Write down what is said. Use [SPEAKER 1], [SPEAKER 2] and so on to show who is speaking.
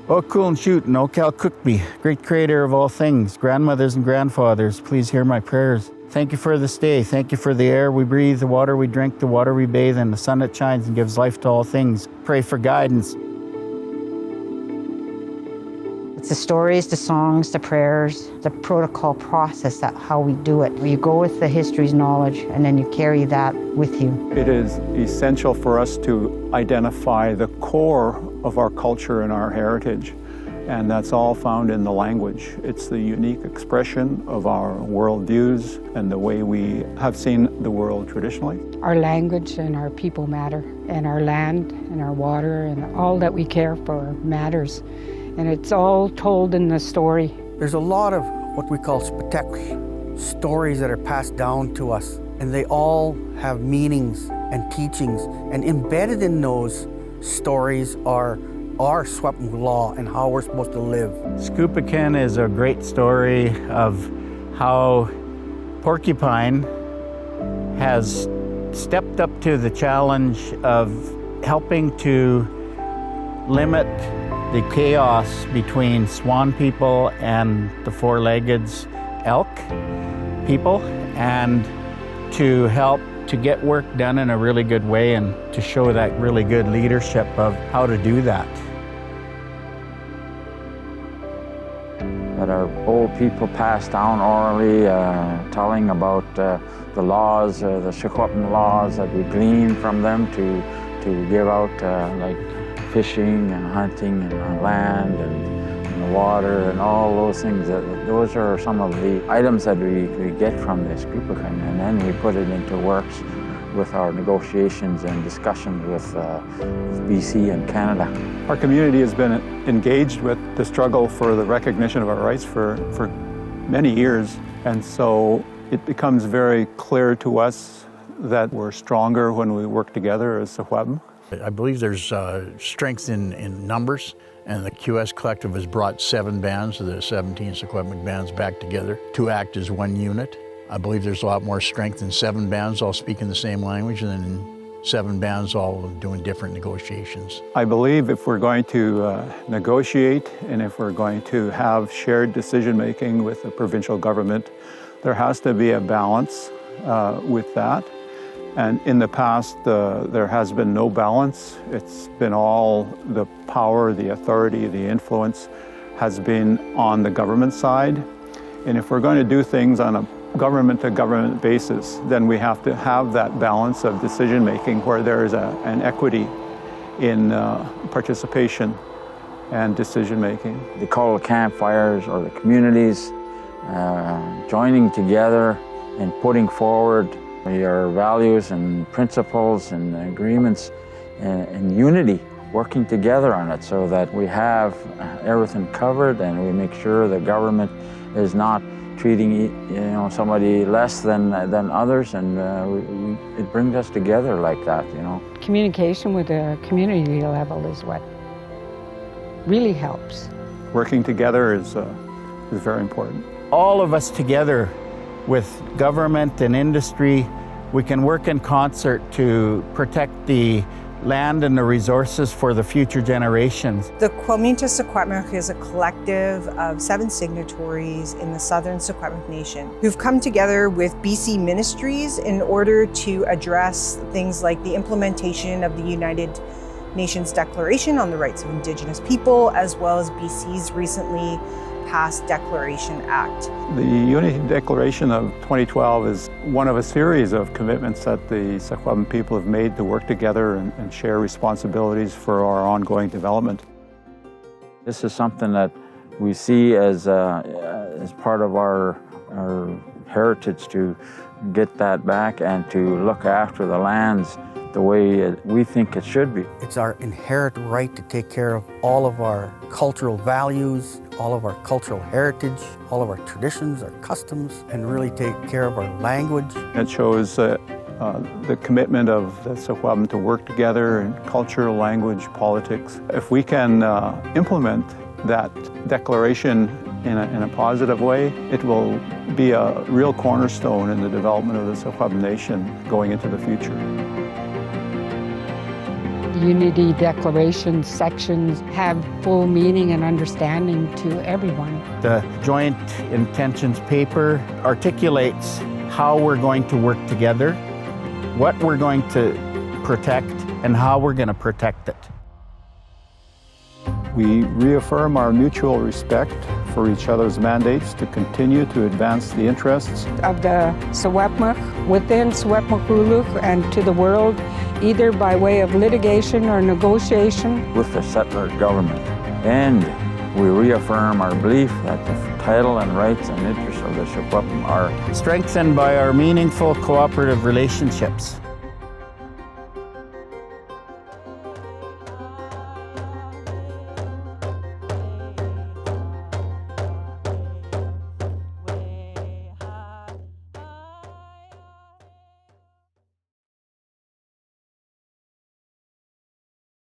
[SPEAKER 1] O cool and shoot and O cal cook me, great creator of all things, grandmothers and grandfathers, please hear my prayers. Thank you for this day. Thank you for the air we breathe, the water we drink, the water we bathe, and the sun that shines and gives life to all things. Pray for guidance.
[SPEAKER 2] It's the stories, the songs, the prayers, the protocol process, that how we do it. You go with the history's knowledge and then you carry that with you.
[SPEAKER 3] It is essential for us to identify the core of our culture and our heritage, and that's all found in the language. It's the unique expression of our worldviews and the way we have seen the world traditionally.
[SPEAKER 4] Our language and our people matter, and our land and our water and all that we care for matters. And it's all told in the story.
[SPEAKER 5] There's a lot of what we call spectacular stories that are passed down to us, and they all have meanings and teachings, and embedded in those stories are our Secwépemc law and how we're supposed to live.
[SPEAKER 1] Qwelmínte is a great story of how Porcupine has stepped up to the challenge of helping to limit the chaos between swan people and the four-legged elk people, and to help to get work done in a really good way and to show that really good leadership of how to do that.
[SPEAKER 6] That our old people passed down orally, telling about the laws, the Secwépemc laws that we glean from them to give out like fishing and hunting and on land and the water and all those things. Those are some of the items that we get from this Qwelmínte, and then we put it into works with our negotiations and discussions with BC and Canada.
[SPEAKER 3] Our community has been engaged with the struggle for the recognition of our rights for many years, and so it becomes very clear to us that we're stronger when we work together as Secwépemc.
[SPEAKER 7] I believe there's strength in numbers, and the QS Collective has brought 7 bands of the 17 Secwépemc bands back together to act as one unit. I believe there's a lot more strength in 7 bands all speaking the same language than in 7 bands all doing different negotiations.
[SPEAKER 3] I believe if we're going to negotiate and if we're going to have shared decision-making with the provincial government, there has to be a balance with that. And in the past, there has been no balance. It's been all the power, the authority, the influence has been on the government side. And if we're going to do things on a government-to-government basis, then we have to have that balance of decision-making where there is an equity in participation and decision-making.
[SPEAKER 6] They call the campfires or the communities joining together and putting forward your values and principles and agreements and unity, working together on it so that we have everything covered and we make sure the government is not treating somebody less than others, and it brings us together like that,
[SPEAKER 4] Communication with the community level is what really helps.
[SPEAKER 3] Working together is very important.
[SPEAKER 1] All of us together with government and industry, we can work in concert to protect the land and the resources for the future generations.
[SPEAKER 8] The Qwelmínte Secwépemc is a collective of 7 signatories in the Southern Secwépemc Nation who've come together with BC ministries in order to address things like the implementation of the United Nations Declaration on the Rights of Indigenous People, as well as BC's recently passed Declaration Act.
[SPEAKER 3] The Unity Declaration of 2012 is one of a series of commitments that the Secwépemc people have made to work together and share responsibilities for our ongoing development.
[SPEAKER 6] This is something that we see as part of our heritage to get that back and to look after the lands the way we think it should be.
[SPEAKER 5] It's our inherent right to take care of all of our cultural values, all of our cultural heritage, all of our traditions, our customs, and really take care of our language.
[SPEAKER 3] It shows the commitment of the Secwépemc to work together in culture, language, politics. If we can implement that declaration in a positive way, it will be a real cornerstone in the development of the Secwépemc Nation going into the future.
[SPEAKER 4] Unity Declaration sections have full meaning and understanding to everyone.
[SPEAKER 1] The Joint Intentions paper articulates how we're going to work together, what we're going to protect, and how we're going to protect it.
[SPEAKER 3] We reaffirm our mutual respect for each other's mandates to continue to advance the interests
[SPEAKER 4] Of the Secwépemc, within Secwépemc and to the world, either by way of litigation or negotiation.
[SPEAKER 6] with the settler government. And we reaffirm our belief that the title and rights and interests of the Secwépemc are
[SPEAKER 1] Strengthened by our meaningful cooperative relationships.